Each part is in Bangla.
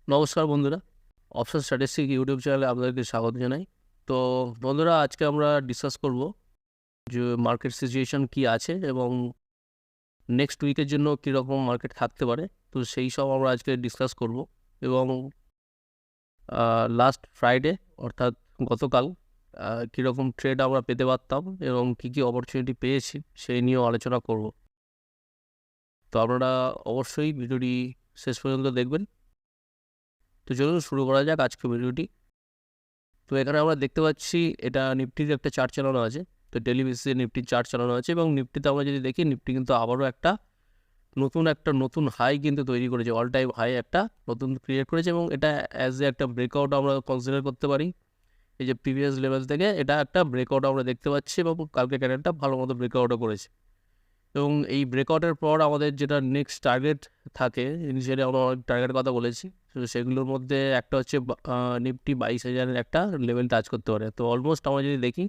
নমস্কার বন্ধুরা, অপশন স্ট্যাটিস্টিক ইউটিউব চ্যানেলে আপনাদেরকে স্বাগত জানাই। তো বন্ধুরা, আজকে আমরা ডিসকাস করব যে মার্কেট সিচুয়েশন কি আছে এবং নেক্সট উইকের জন্য কীরকম মার্কেট থাকতে পারে। তো সেই সব আমরা আজকে ডিসকাস করব এবং লাস্ট ফ্রাইডে অর্থাৎ গতকাল কীরকম ট্রেড আমরা পেতে পারতাম এবং কী কী অপরচুনিটি পেয়েছি সেই নিয়েও আলোচনা করব। তো আপনারা অবশ্যই ভিডিওটি শেষ পর্যন্ত দেখবেন। তো চলুন শুরু করা যাক আজকে ভিডিওটি। তো এখানে আমরা দেখতে পাচ্ছি এটা নিফটির একটা চার্ট চালানো আছে। তো ডেলি বেসিসে নিফটির চার্ট চালানো আছে এবং নিফটিতে আমরা যদি দেখি, নিফটি কিন্তু আবারও একটা নতুন হাই কিন্তু তৈরি করেছে, অল টাইম হাই একটা নতুন ক্রিয়েট করেছে এবং এটা অ্যাজ এ একটা ব্রেকআউট আমরা কনসিডার করতে পারি। এই যে প্রিভিয়াস লেভেল থেকে এটা একটা ব্রেকআউট আমরা দেখতে পাচ্ছি এবং কালকে ক্যান্ডেলটা ভালো মতো ব্রেকআউটও করেছে। এবং এই ব্রেকআউটের পর আমাদের যেটা নেক্সট টার্গেট থাকে, ইনিশিয়ালি আমরা অনেক টার্গেটের কথা বলেছি, তো সেগুলোর মধ্যে একটা হচ্ছে নিফটি 22,000-এর একটা লেভেল টাচ করতে পারে। তো অলমোস্ট আমরা যদি দেখি,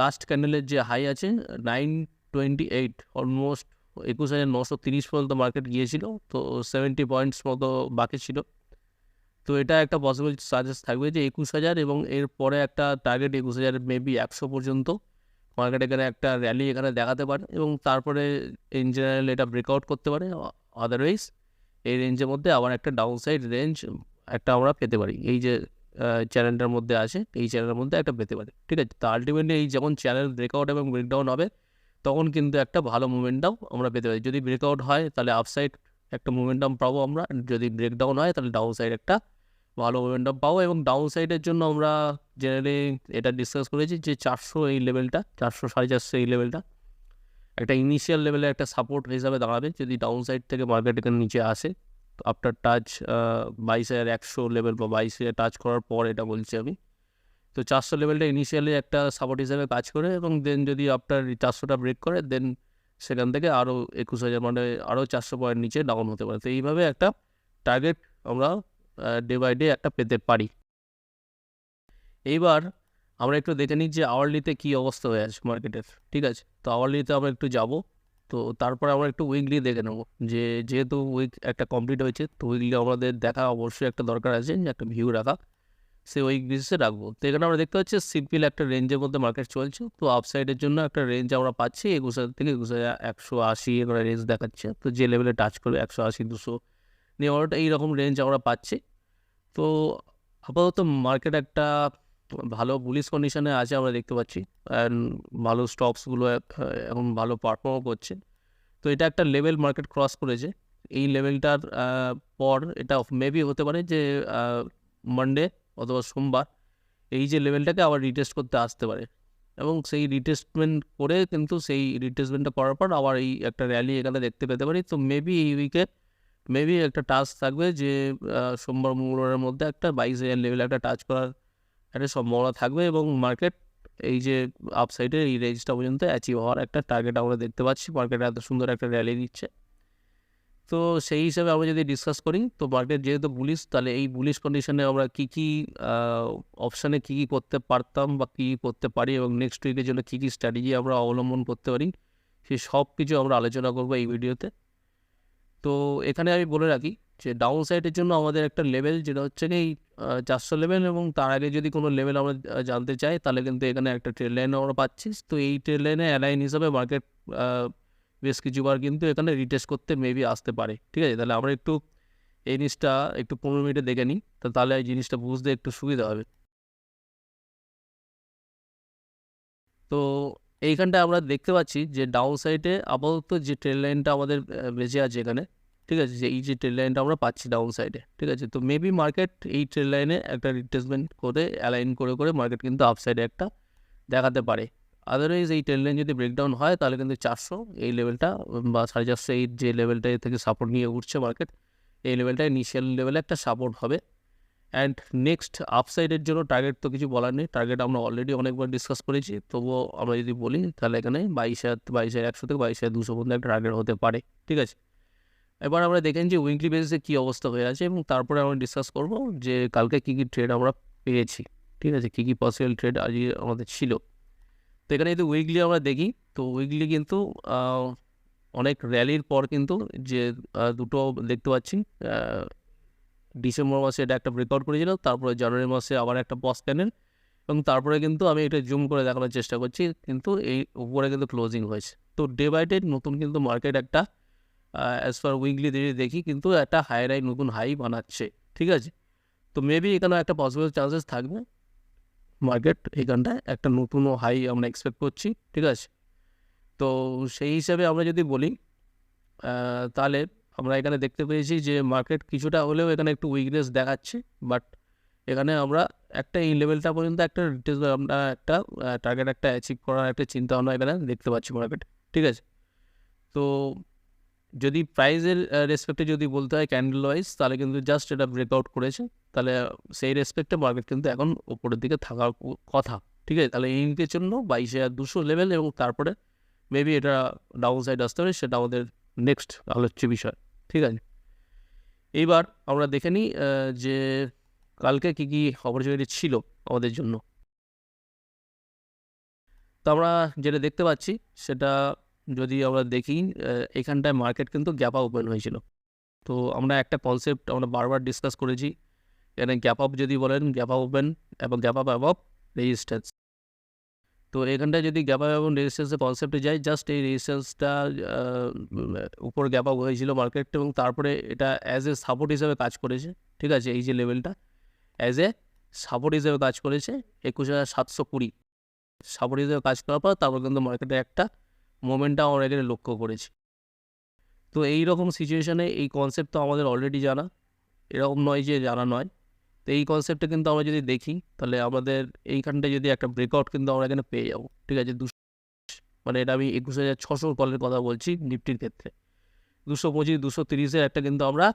লাস্ট ক্যান্ডেলের যে হাই আছে 928, অলমোস্ট 21,930 পর্যন্ত মার্কেট গিয়েছিল। তো 70 পয়েন্টস মতো বাকি ছিল। তো এটা একটা পসিবল সাজেস্ট থাকবে যে 21,000 এবং এর পরে একটা টার্গেট 21,000 মেবি 100 পর্যন্ত মার্কেট এখানে একটা র্যালি এখানে দেখাতে পারে এবং তারপরে ইন জেনারেল এটা ব্রেকআউট করতে পারে। আদারওয়াইজ এই রেঞ্জের মধ্যে আবার একটা ডাউন সাইড রেঞ্জ একটা আমরা পেতে পারি। এই যে চ্যানেলটার মধ্যে আছে, এই চ্যানেলের মধ্যে একটা পেতে পারি, ঠিক আছে। তো আলটিমেটলি এই যখন চ্যানেল ব্রেকআউট এবং ব্রেকডাউন হবে তখন কিন্তু একটা ভালো মোমেন্টাম আমরা পেতে পারি। যদি ব্রেকআউট হয় তাহলে আপসাইড একটা মোমেন্টাম পাবো আমরা, যদি ব্রেকডাউন হয় তাহলে ডাউন সাইড একটা ভালো মোমেন্টাম পাবো। এবং ডাউন সাইডের জন্য আমরা জেনারেলি এটা ডিসকাস করেছি যে 400 এই লেভেলটা, 400 450 এই লেভেলটা একটা ইনিশিয়াল লেভেলে একটা সাপোর্ট হিসাবে দাঁড়াবে যদি ডাউন সাইড থেকে মার্কেট এখানে নিচে আসে। তো আফটার টাচ 22,100 লেভেল বা 22,000 টাচ করার পর এটা বলছি আমি। তো 400 লেভেলটা ইনিশিয়ালি একটা সাপোর্ট হিসাবে কাজ করে এবং দেন যদি আফটার 400টা ব্রেক করে দেন সেখান থেকে আরও 21,000 মানে আরও 400 পয়েন্ট নিচে ডাউন হতে পারে। তো এইভাবে একটা টার্গেট আমরা ডে বাই ডে একটা পেতে পারি। এইবার আমরা একটু দেখে নিই যে আওয়ারলিতে কী অবস্থা হয়ে আছে মার্কেটের, ঠিক আছে। তো আওয়ারলিতে আমরা একটু যাব, তো তারপরে আমরা একটু উইকলি দেখে নেব যে যেহেতু উইক একটা কমপ্লিট হয়েছে, তো উইকলি আমাদের দেখা অবশ্যই একটা দরকার আছে, যে একটা ভিউ রাখা, সে উইক বেসিসে রাখবো। তো এখানে আমরা দেখতে পাচ্ছি সিম্পল একটা রেঞ্জের মধ্যে মার্কেট চলছে। তো আপসাইডের জন্য একটা রেঞ্জ আমরা পাচ্ছি 21,000 থেকে 21,180 এখানে রেঞ্জ দেখাচ্ছে। তো যে লেভেলে টাচ করবে 180 200 নিয়ে ওটা এইরকম রেঞ্জ আমরা পাচ্ছি। তো আপাতত মার্কেট একটা ভালো বুলিশ কন্ডিশনে আছে আমরা দেখতে পাচ্ছি, অ্যান্ড ভালো স্টকসগুলো এখন ভালো পারফর্মও করছে। তো এটা একটা লেভেল মার্কেট ক্রস করেছে। এই লেভেলটার পর এটা মেবি হতে পারে যে মানডে অথবা সোমবার এই যে লেভেলটাকে আবার রিটেস্ট করতে আসতে পারে এবং সেই রিটেস্টমেন্ট করে কিন্তু সেই রিটেস্টমেন্টটা করার পর আবার এই একটা র্যালি এখানে দেখতে পেতে পারি। তো মেবি এই উইকে মেবি একটা টাস্ক থাকবে যে সোমবার মঙ্গলবারের মধ্যে একটা 22,000 লেভেল একটা টাচ করার একটা সম্ভাবনা থাকবে এবং মার্কেট এই যে আপসাইডের এই রেঞ্জটা পর্যন্ত অ্যাচিভ হওয়ার একটা টার্গেট আমরা দেখতে পাচ্ছি। মার্কেট এত সুন্দর একটা র্যালি দিচ্ছে। তো সেই হিসাবে আমরা যদি ডিসকাস করি, তো মার্কেট যেহেতু বুলিশ, তাহলে এই বুলিশ কন্ডিশনে আমরা কী কী অপশানে কী কী করতে পারতাম বা কী করতে পারি এবং নেক্সট উইকের জন্য কী কী স্ট্র্যাটেজি আমরা অবলম্বন করতে পারি, সেই সব কিছু আমরা আলোচনা করবো এই ভিডিওতে। তো এখানে আমি বলে রাখি যে ডাউন সাইডের জন্য আমাদের একটা লেভেল যেটা হচ্ছে কি 400 লেভেল, এবং তার আগে যদি কোনো লেভেল আমরা জানতে চাই তাহলে কিন্তু এখানে একটা ট্রেড লাইন আমরা পাচ্ছি। তো এই ট্রেড লাইনে অ্যালাইন হিসাবে মার্কেট বেশ কিছুবার কিন্তু এখানে রিটেস্ট করতে মেবি আসতে পারে, ঠিক আছে। তাহলে আমরা একটু এই জিনিসটা একটু 15 মিনিটে দেখে নিই, তো তাহলে এই জিনিসটা বুঝতে একটু সুবিধা হবে। তো এইখানটায় আমরা দেখতে পাচ্ছি যে ডাউন সাইডে আপাতত যে ট্রেড লাইনটা আমাদের বেঁচে আছে এখানে, ঠিক আছে, যে এই যে ট্রেড লাইনটা আমরা পাচ্ছি ডাউন সাইডে, ঠিক আছে। তো মেবি মার্কেট এই ট্রেড লাইনে একটা রিট্রেসমেন্ট করে অ্যালাইন করে করে মার্কেট কিন্তু আপসাইডে একটা দেখাতে পারে। আদারওয়াইজ এই ট্রেড লাইন যদি ব্রেকডাউন হয় তাহলে কিন্তু 400 এই লেভেলটা বা 450 এই যে লেভেলটা থেকে সাপোর্ট নিয়ে উঠছে মার্কেট, এই লেভেলটা ইনিশিয়াল লেভেলে একটা সাপোর্ট হবে। অ্যান্ড নেক্সট আপসাইডের জন্য টার্গেট তো কিছু বলার নেই, টার্গেট আমরা অলরেডি অনেকবার ডিসকাস করেছি। তবুও আমরা যদি বলি তাহলে এখানে 22,100 থেকে 22,200 পর্যন্ত একটা টার্গেট হতে পারে, ঠিক আছে। এবার আমরা দেখেন যে উইকলি বেসিসে কী অবস্থা হয়ে আছে এবং তারপরে আমরা ডিসকাস করব যে কালকে কী কী ট্রেড আমরা পেয়েছি, ঠিক আছে, কী কী পসিবল ট্রেড আজকে আমাদের ছিল। তো এখানে যদি উইকলি আমরা দেখি, তো উইকলি কিন্তু অনেক র্যালির পর কিন্তু যে দুটো দেখতে পাচ্ছি ডিসেম্বর মাসে এটা একটা ব্রেকআউট করেছিল, তারপরে জানুয়ারি মাসে আবার একটা পজ ক্যান্ডেল, এবং তারপরে কিন্তু আমি এটা জুম করে দেখানোর চেষ্টা করছি, কিন্তু এই উপরে কিন্তু ক্লোজিং হয়েছে। তো ডে বাই ডে নতুন কিন্তু মার্কেট একটা অ্যাজ পার উইকলি দেখি কিন্তু একটা নতুন হাই বানাচ্ছে, ঠিক আছে। তো মেবি এখানে একটা পসিবল চান্সেস থাকবে, মার্কেট এখানটায় একটা নতুন হাই আমরা এক্সপেক্ট করছি, ঠিক আছে। তো সেই হিসাবে আমরা যদি বলি তাহলে আমরা এখানে দেখতে পেয়েছি যে মার্কেট কিছুটা হলেও এখানে একটু উইকনেস দেখাচ্ছে, বাট এখানে আমরা একটা এই লেভেলটা পর্যন্ত একটা আমরা একটা টার্গেট একটা অ্যাচিভ করার একটা চিন্তা ভাবনা এখানে দেখতে পাচ্ছি মার্কেট, ঠিক আছে। তো যদি প্রাইসের রেসপেক্টে যদি বলতে হয় ক্যান্ডেল ওয়াইজ, তাহলে কিন্তু জাস্ট এটা ব্রেকআউট করেছে, তাহলে সেই রেসপেক্টে মার্কেট কিন্তু এখন উপরের দিকে থাকার কথা, ঠিক আছে। তাহলে এই ইউনিটের জন্য 22,200 লেভেল, এবং তারপরে মেবি এটা ডাউন সাইড আসতে পারে, সেটা আমাদের নেক্সট আলোচ্য বিষয়, ঠিক আছে। এইবার আমরা দেখে নিই যে কালকে কী কী অপরচুনিটি ছিল আমাদের জন্য। তো আমরা যেটা দেখতে পাচ্ছি সেটা যদি আমরা দেখি, এখানটায় মার্কেট কিন্তু গ্যাপ আপ ওপেন হয়েছিল। তো আমরা একটা কনসেপ্ট আমরা বারবার ডিসকাস করেছি, এখানে গ্যাপ আপ যদি বলেন, গ্যাপ আপ ওপেন এবং গ্যাপ আপ অ্যাবভ রেজিস্ট্যান্স। তো এখানটায় যদি গ্যাপ আপ এবং রেজিস্ট্যান্সের কনসেপ্টে যাই, জাস্ট এই রেজিস্ট্যান্সটা উপর গ্যাপ আপ হয়েছিল মার্কেট, এবং তারপরে এটা অ্যাজ এ সাপোর্ট হিসাবে কাজ করেছে, ঠিক আছে। এই যে লেভেলটা অ্যাজ এ সাপোর্ট হিসেবে কাজ করেছে 21,720 সাপোর্ট হিসেবে কাজ করার পর তারপর কিন্তু মার্কেটে একটা মোমেন্টাম আমরা এখানে লক্ষ্য করেছি। তো এই রকম সিচুয়েশানে এই কনসেপ্ট তো আমাদের অলরেডি জানা, এরকম নয় যে জানা নয়। তো এই কনসেপ্টে কিন্তু আমরা যদি দেখি, তাহলে আমাদের এইখানটায় যদি একটা ব্রেকআউট কিন্তু আমরা এখানে পেয়ে যাবো, ঠিক আছে। মানে এটা আমি 21,600 কলের কথা বলছি নিফটির ক্ষেত্রে, 225 230-এর একটা কিন্তু আমরা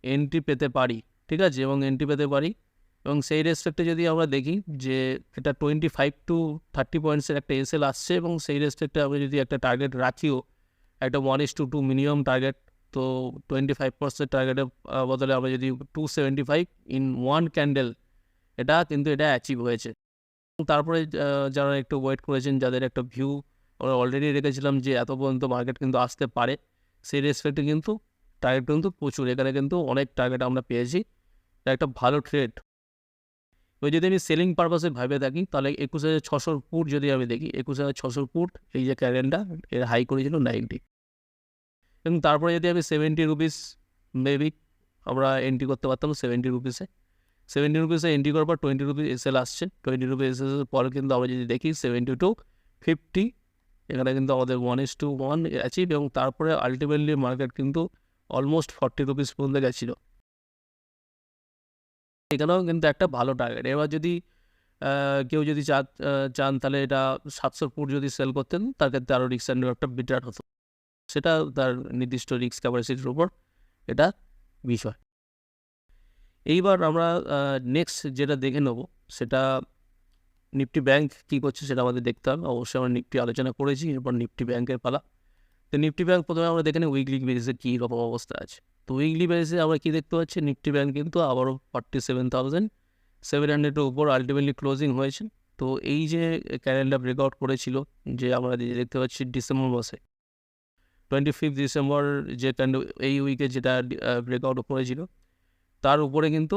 এন্ট্রি পেতে পারি, ঠিক আছে, এবং এন্ট্রি পেতে পারি। এবং সেই রেসপেক্টে যদি আমরা দেখি যে এটা 25 to 30 পয়েন্টসের একটা এসএল আসছে, এবং সেই রেসপেক্টে আমরা যদি একটা টার্গেট রাখিও, একটা 1:2 মিনিমাম টার্গেট, তো 25% টার্গেটের বদলে আমরা যদি 275 ইন ওয়ান ক্যান্ডেল, এটা কিন্তু এটা অ্যাচিভ হয়েছে। তারপরে যারা একটু ওয়েট করেছেন, যাদের একটা ভিউ আমরা অলরেডি রেখেছিলাম যে এত পর্যন্ত মার্কেট কিন্তু আসতে পারে, সেই রেসপেক্টে কিন্তু টার্গেট কিন্তু প্রচুর, এখানে কিন্তু অনেক টার্গেট আমরা পেয়েছি, এটা একটা ভালো ট্রেড। ওই যদি আমি সেলিং পারপাসে ভাবে থাকি, তাহলে 21,600 ফুট যদি আমি দেখি, 21,600 ফুট এই যে ক্যান্ডেলটা এর হাই করেছিল 90, এবং তারপরে যদি আমি 70 রুপিস মেবি আমরা এন্ট্রি করতে পারতাম 70 রুপিসে, 70 রুপিসে এন্ট্রি করার পর 20 রুপিস এসএল আসছে, 20 রুপিস এসএল পরে কিন্তু আমরা যদি দেখি 70 to 50, এখানে কিন্তু আমাদের 1:1 অ্যাচিভ, এবং তারপরে আলটিমেটলি মার্কেট কিন্তু অলমোস্ট 40 রুপিস পর্যন্ত গেছিলো, এখানেও কিন্তু একটা ভালো টার্গেট। এবার যদি কেউ যদি চান তাহলে এটা 700 ফুট যদি সেল করতেন, তার ক্ষেত্রে আরও রিস্ক অ্যান্ড একটা বেটার হতো, সেটা তার নির্দিষ্ট রিস্ক ক্যাপাসিটির উপর এটা বিষয়। এইবার আমরা নেক্সট যেটা দেখে নেব, সেটা নিফটি ব্যাংক কী করছে সেটা আমাদের দেখতে হবে। অবশ্যই আমরা নিফটি আলোচনা করেছি, এরপর নিফটি ব্যাংকের পালা। তো নিফটি ব্যাংক প্রথমে আমরা দেখে নিই উইকলি বেসিসে কী রকম অবস্থা আছে। তো উইকলি বেসিসে আমরা কী দেখতে পাচ্ছি, নিফটি ব্যাংক কিন্তু আবারও 47,700-এর উপর আলটিমেটলি ক্লোজিং হয়েছে। তো এই যে ক্যান্ডেলটা ব্রেকআউট করেছিল, যে আমরা দেখতে পাচ্ছি ডিসেম্বর মাসে 25 ডিসেম্বর যে এই উইকে যেটা ব্রেকআউট করেছিল, তার উপরে কিন্তু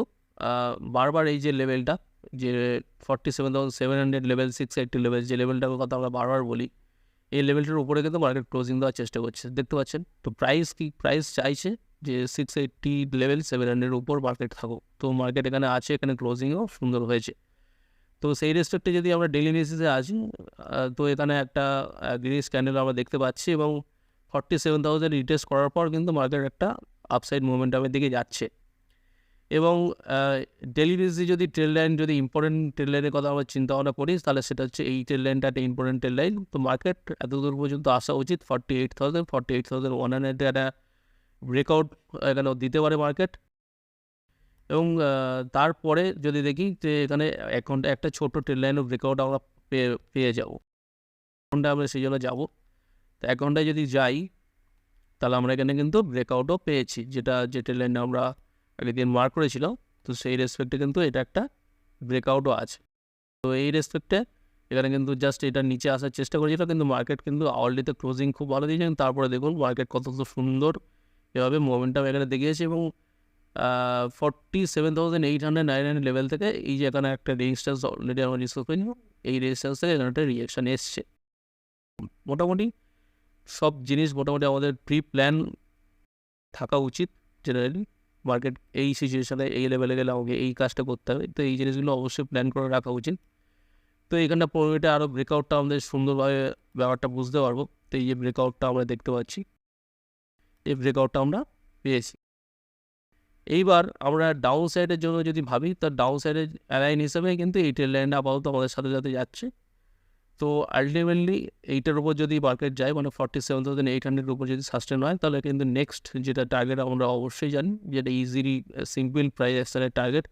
বারবার এই যে লেভেলটা, যে 47,700 লেভেল, 680 লেভেল, যে লেভেলটার কথা আমরা বারবার বলি, এই লেভেলটার উপরে কিন্তু মার্কেট ক্লোজিং দেওয়ার চেষ্টা করছে, দেখতে পাচ্ছেন। তো প্রাইস চাইছে যে 680 লেভেল 700-এর উপর মার্কেট থাকুক। তো মার্কেট এখানে আছে, এখানে ক্লোজিংও সুন্দর হয়েছে। তো সেই রেসপেক্টে যদি আমরা ডেইলি বেসিসে আসি, তো এখানে একটা গ্রিনিশ ক্যান্ডেল আমরা দেখতে পাচ্ছি, এবং 47,000 রিটেস্ট করার পর কিন্তু মার্কেট একটা আপসাইড মোমেন্টামের দিকে যাচ্ছে। এবং ডেইলি বেসিসে যদি ট্রেল লাইন, যদি ইম্পর্টেন্ট ট্রেল লাইনের কথা আমরা চিন্তা ভাবনা করি, তাহলে সেটা হচ্ছে এই ট্রেল লাইনটা একটা ইম্পর্টেন্ট ট্রেল লাইন। তো মার্কেট এত দূর পর্যন্ত আসা উচিত, 48,100 একটা ব্রেকআউট এখানে দিতে পারে মার্কেট। এবং তারপরে যদি দেখি যে এখানে এক ঘন্টা একটা ছোট্ট ট্রেল লাইনও ব্রেকআউট আমরা পেয়ে যাবো, ঘন্টা আমরা সেই জন্য যাবো। তো 1 ঘন্টায় যদি যাই, তাহলে আমরা এখানে কিন্তু ব্রেকআউটও পেয়েছি, যেটা যে ট্রেল লাইনটা আমরা আগের দিন মার্ক করেছিলাম। তো সেই রেসপেক্টে কিন্তু এটা একটা ব্রেকআউটও আছে। তো এই রেসপেক্টে এখানে কিন্তু জাস্ট এটা নিচে আসার চেষ্টা করেছিল, কিন্তু মার্কেট কিন্তু আওয়ারলিতে ক্লোজিং খুব ভালো দিয়েছে। তারপরে দেখুন মার্কেট কত সুন্দর এভাবে মোমেন্টাম এখানে দেখিয়েছে, এবং 47,800-900 লেভেল থেকে এই যে এখানে একটা রেজিস্ট্যান্স অলরেডি আমরা ডিসকাস করে নিব, এই রেজিস্ট্যান্স থেকে এখানে একটা রিঅ্যাকশান এসছে। মোটামুটি সব জিনিস মোটামুটি আমাদের প্রি প্ল্যান থাকা উচিত। জেনারেলি মার্কেট এই সিচুয়েশানে এই লেভেলে গেলে আমাকে এই কাজটা করতে হবে, তো এই জিনিসগুলো অবশ্যই প্ল্যান করে রাখা উচিত। তো এইখানটা 15 মিনিটে আরও ব্রেকআউটটা আমাদের সুন্দরভাবে ব্যাপারটা বুঝতে পারবো। তো এই যে ব্রেকআউটটা আমরা দেখতে পাচ্ছি, এই ব্রেকআউটটা আমরা পেয়েছি। এইবার আমরা ডাউন সাইডের জন্য যদি ভাবি, তো ডাউন সাইডের অ্যালাইন হিসেবে কিন্তু এই ট্রেড লাইনটা আপাতত আমাদের সাথে সাথে যাচ্ছে। তো আলটিমেটলি এইটার উপর যদি মার্কেট যায়, মানে 47,800 উপর যদি সাস্টেন হয়, তাহলে কিন্তু নেক্সট যেটা টার্গেট আমরা অবশ্যই জানি, যেটা ইজিলি সিম্পল প্রাইস অ্যাকশনের টার্গেট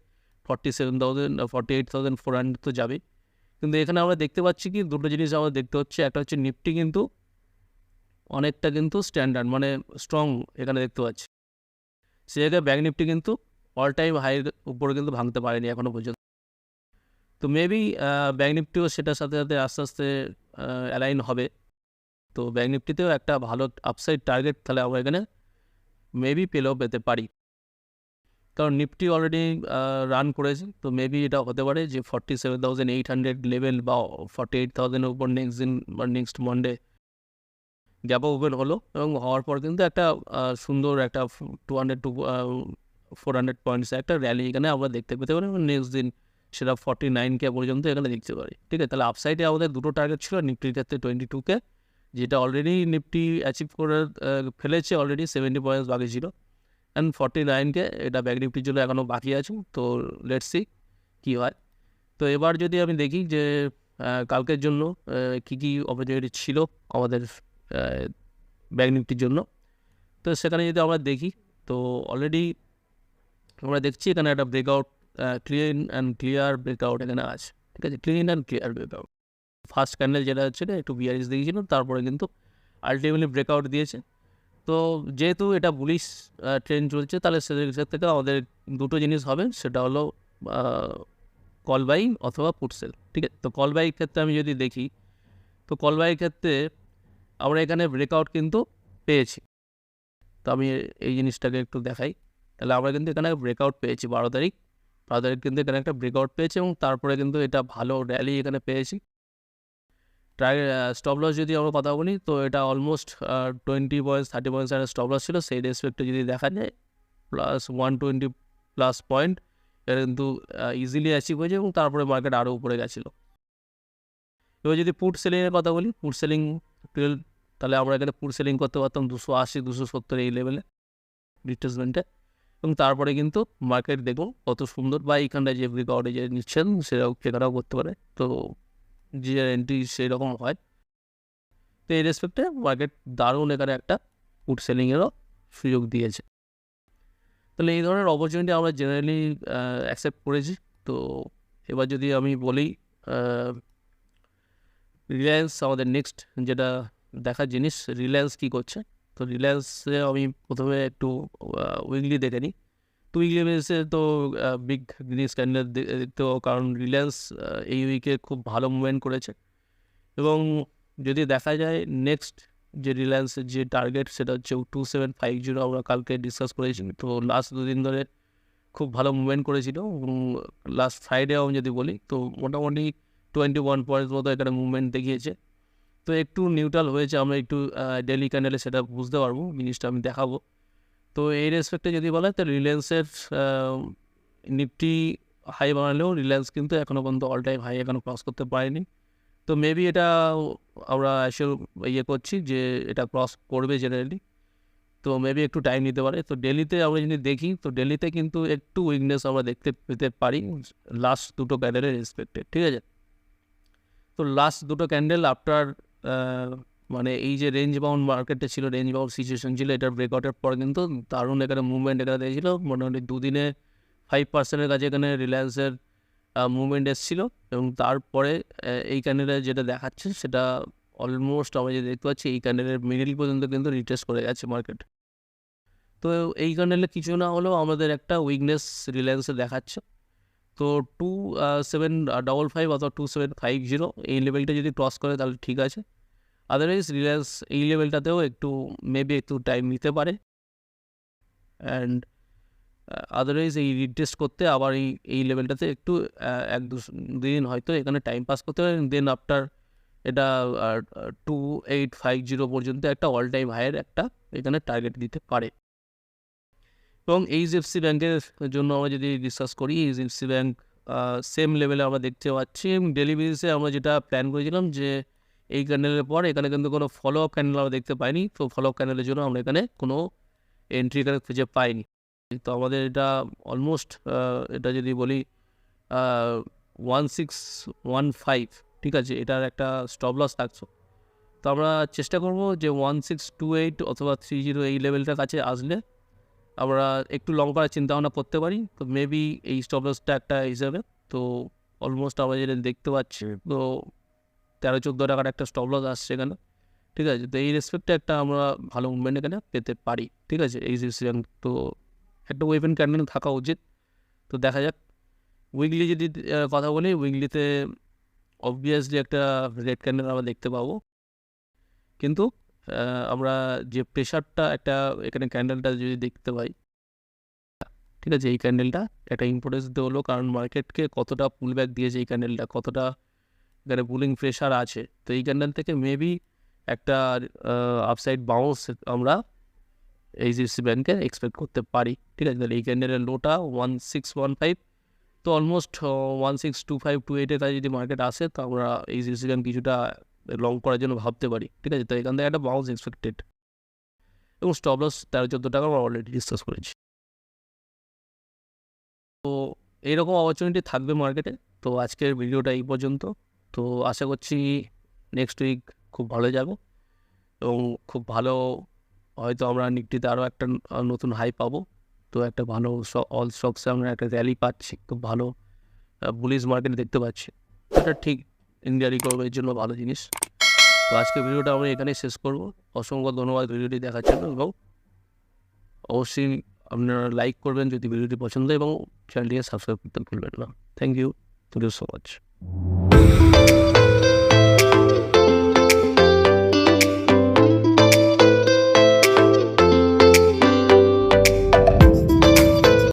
48,400 তো যাবে। কিন্তু এখানে আমরা দেখতে পাচ্ছি কি দুটো জিনিস আমরা দেখতে হচ্ছে, একটা হচ্ছে নিফটি কিন্তু অনেকটা কিন্তু স্ট্যান্ডার্ড মানে স্ট্রং এখানে দেখতে পাচ্ছি। সে জায়গায় ব্যাঙ্ক নিফটি কিন্তু অল টাইম হাইয়ের উপরে কিন্তু ভাঙতে পারেনি এখনও পর্যন্ত। তো মেবি ব্যাঙ্ক নিফটিও সেটার সাথে সাথে আস্তে আস্তে অ্যালাইন হবে। তো ব্যাঙ্ক নিফটিতেও একটা ভালো আপসাইড টার্গেট তাহলে আমরা এখানে মেবি পেলেও পেতে পারি, কারণ নিফটি অলরেডি রান করেছে। তো মেবি এটা হতে পারে যে 47,800 লেভেল বা 48,000-এর উপর নেক্সট দিন বা নেক্সট মন্ডে গ্যাপ ওপেন হলো, এবং হওয়ার পর কিন্তু একটা সুন্দর একটা 200-400 পয়েন্টস একটা র্যালি এখানে আমরা দেখতে পেতে পারি, এবং নেক্সট দিন সেটা 49K পর্যন্ত এখানে দেখতে পারি। ঠিক আছে, তাহলে আপসাইডে আমাদের দুটো টার্গেট ছিল, নিফটির ক্ষেত্রে 22K, যেটা অলরেডি নিফটি অ্যাচিভ করে ফেলেছে, অলরেডি 70 পয়েন্টস বাকি ছিল, অ্যান্ড 49K এটা ব্যাঙ্ক নিফটির জন্য এখনও বাকি আছে। তো লেটস সি কী হয়। তো এবার যদি আমি দেখি যে কালকের জন্য কী কী অপরচুনিটি ছিল আমাদের ব্যাঙ্ক নিফটির জন্য, তো সেখানে যদি আমরা দেখি, তো অলরেডি আমরা দেখছি এখানে একটা breakout, clean and clear breakout এখানে আছে। ঠিক আছে, clean and clear breakout. First candle যেটা হচ্ছে একটু বিয়ারিশ দিয়েছিল, তারপরে কিন্তু আলটিমেটলি ব্রেকআউট দিয়েছে। তো যেহেতু এটা বুলিশ ট্রেন্ড চলছে, তাহলে সেক্ষেত্রে থেকে আমাদের দুটো জিনিস হবে, সেটা হলো কল বাই অথবা পুট সেল। ঠিক আছে, তো কল বাইয়ের ক্ষেত্রে আমি যদি দেখি, তো কল বাইয়ের ক্ষেত্রে আমরা এখানে ব্রেকআউট কিন্তু পেয়েছি। তো আমি এই জিনিসটাকে একটু দেখাই, তাহলে আমরা কিন্তু এখানে ব্রেকআউট পেয়েছি 12 তারিখ কিন্তু এখানে একটা ব্রেকআউট পেয়েছি, এবং তারপরে কিন্তু এটা ভালো র্যালি এখানে পেয়েছি। স্টপ লস যদি আমরা কথা বলি, তো এটা অলমোস্ট 20 পয়েন্টস 30 পয়েন্টস একটা স্টপ লস ছিল, সেই রেসপেক্টে যদি দেখা যায় প্লাস 120+ পয়েন্ট এটা কিন্তু ইজিলি অ্যাচিভ হয়েছে, এবং তারপরে মার্কেট আরও উপরে গেছিলো। এবার যদি পুট সেলিংয়ের কথা বলি, পুট সেলিং তাহলে আমরা এখানে পুট সেলিং করতে পারতাম 280-270 এই লেভেলে রিট্রেসমেন্টে, এবং তারপরে কিন্তু মার্কেট দেখুন কত সুন্দর, বা এইখানটায় যে ব্রেকআউটে যে নিচ্ছেন সেটাও করতে পারে। তো যে এন্ট্রি সেই রকম হয়, তো এই রেসপেক্টে মার্কেট দারুণ এখানে একটা পুট সেলিংয়েরও সুযোগ দিয়েছে। তাহলে এই ধরনের অপরচুনিটি আমরা জেনারেলি অ্যাকসেপ্ট করেছি। তো এবার যদি আমি বলি রিলায়েন্স আমাদের নেক্সট যেটা দেখার জিনিস, রিলায়েন্স কী করছে। তো রিলায়েন্সে আমি প্রথমে একটু উইকলি দেখে নিই। তো উইকলি বেসে তো বিগ গ্রিন ক্যান্ডেল দেখতেও, কারণ রিলায়েন্স এই উইকে খুব ভালো মুভমেন্ট করেছে, এবং যদি দেখা যায় নেক্সট যে রিলায়েন্সের যে টার্গেট সেটা হচ্ছে 2750 আমরা কালকে ডিসকাস করেছি। তো লাস্ট দুদিন ধরে খুব ভালো মুভমেন্ট করেছিল, এবং লাস্ট ফ্রাইডে আমি যদি বলি, তো মোটামুটি 21 পয়েন্টস মতো এখানে মুভমেন্ট দেখিয়েছে। তো একটু নিউট্রাল হয়েছে, আমরা একটু ডেলি ক্যান্ডেলে সেটা বুঝতে পারবো, জিনিসটা আমি দেখাবো। তো এই রেসপেক্টে যদি বলা হয়, তো রিলায়েন্সের নিফটি হাই বানালেও রিলায়েন্স কিন্তু এখনও পর্যন্ত অল টাইম হাই এখনও ক্রস করতে পারেনি। তো মেবি এটা আমরা করছি যে এটা ক্রস করবে জেনারেলি, তো মেবি একটু টাইম নিতে পারে। তো ডেলিতে আমরা যদি দেখি, তো ডেলিতে কিন্তু একটু উইকনেস আমরা দেখতে পেতে পারি লাস্ট দুটো ক্যান্ডেলের রেসপেক্টে। ঠিক আছে, তো লাস্ট দুটো ক্যান্ডেল আফটার মানে এই যে রেঞ্জ বাউন্ড মার্কেটে ছিল, রেঞ্জ বাউন্ড সিচুয়েশন ছিল, এটার ব্রেকআউটের পর কিন্তু দারুণ এখানে মুভমেন্ট এখানে দিয়েছিল। মোটামুটি দুদিনে 5%-এর কাছে এখানে রিলায়েন্সের মুভমেন্ট এসেছিল, এবং তারপরে এই ক্যান্ডেলে যেটা দেখাচ্ছে সেটা অলমোস্ট আমরা যে দেখতে পাচ্ছি এই ক্যান্ডেলের মিডিল পর্যন্ত কিন্তু রিটেস্ট করে গেছে মার্কেট। তো এই ক্যান্ডেলে কিছু না হলেও আমাদের একটা উইকনেস রিলায়েন্সে দেখাচ্ছে। তো 2755 অথবা 2750 এই লেভেলটা যদি ক্রস করে তাহলে ঠিক আছে, আদারওয়াইজ রিলায়েন্স এই লেভেলটাতেও একটু মেবি একটু টাইম নিতে পারে। অ্যান্ড আদারওয়াইজ এই রিটেস্ট করতে আবার এই লেভেলটাতে একটু 1-2 দিন হয়তো এখানে টাইম পাস করতে হবে, দেন আফটার এটা 2850 পর্যন্ত একটা অল টাইম হাইয়ের একটা এখানে টার্গেট দিতে পারে। এবং এইচডিএফসি ব্যাংকের জন্য আমরা যদি ডিসকাস করি, এইচডিএফসি ব্যাংক সেম লেভেলে আমরা দেখতে পাচ্ছি। ডেলি বেসিসে আমরা যেটা প্ল্যান করেছিলাম যে এই ক্যান্ডেলের পর এখানে কিন্তু কোনো ফলো আপ ক্যান্ডেল আমরা দেখতে পাইনি, তো ফলো আপ ক্যান্ডেলের জন্য আমরা এখানে কোনো এন্ট্রি এখানে খুঁজে পাইনি। তো আমাদের এটা অলমোস্ট এটা যদি বলি 1615, ঠিক আছে, এটার একটা স্টপ লস থাকছে। তো আমরা চেষ্টা করব যে 1628 অথবা 30 এই লেভেলটার কাছে আসলে আমরা একটু লং করার চিন্তাভাবনা করতে পারি। তো মেবি এই স্টপ লসটা একটা হিসাবে, তো অলমোস্ট আমরা যেটা দেখতে পাচ্ছি, তো 13-14 টাকার একটা স্টপ লস আসছে এখানে, ঠিক আছে। তো এই রেসপেক্টে একটা আমরা ভালো মুভমেন্ট এখানে পেতে পারি, ঠিক আছে। এইচডিএফসি ব্যাংক তো একটা ওয়েপেন ক্যান্ডেল থাকা উচিত। তো দেখা যাক। উইকলি যদি কথা বলি, উইকলিতে অবভিয়াসলি একটা রেড ক্যান্ডেল আমরা দেখতে পাবো, কিন্তু আমরা যে প্রেশারটা একটা এখানে ক্যান্ডেলটা যদি দেখতে পাই, ঠিক আছে, এই ক্যান্ডেলটা একটা ইম্পর্টেন্স দিতে হলো, কারণ মার্কেটকে কতটা পুল ব্যাক দিয়েছে এই ক্যান্ডেলটা, কতটা এখানে বুলিং প্রেশার আছে। তো এই ক্যান্ডেল থেকে মেবি একটা আপসাইড বাউন্স আমরা এইচডিএফসি ব্যাংকে এক্সপেক্ট করতে পারি, ঠিক আছে। তাহলে এই ক্যান্ডেলের লোটা 1615, তো অলমোস্ট 1625-28 কাছে যদি মার্কেট আসে, তো আমরা এইচডিএফসি ব্যাংক কিছুটা লং করার জন্য ভাবতে পারি, ঠিক আছে। তো এখান থেকে একটা বাউন্স এক্সপেক্টেড, এবং স্টপ লস 13-14 টাকা আমরা অলরেডি ডিসকাস করেছি। তো এইরকম অপরচুনিটি থাকবে মার্কেটে। তো আজকের ভিডিওটা এই পর্যন্ত। তো আশা করছি নেক্সট উইক খুব ভালো যাবে, এবং খুব ভালো হয়তো আমরা নিফটিতে আরও একটা নতুন হাই পাবো। তো একটা ভালো অল স্টকসে আমরা একটা র্যালি পাচ্ছি, খুব ভালো বুলিশ মার্কেট দেখতে পাচ্ছি। এটা ঠিক ইন্ডিয়া রিকভারির জন্য ভালো জিনিস। তো আজকে ভিডিওটা আমরা এখানেই শেষ করব। অসংখ্য ধন্যবাদ ভিডিওটি দেখার জন্য, এবং অবশ্যই আপনারা লাইক করবেন যদি ভিডিওটি পছন্দ, এবং চ্যানেলটিকে সাবস্ক্রাইব করতে ভুলবেন না। Thank you so much.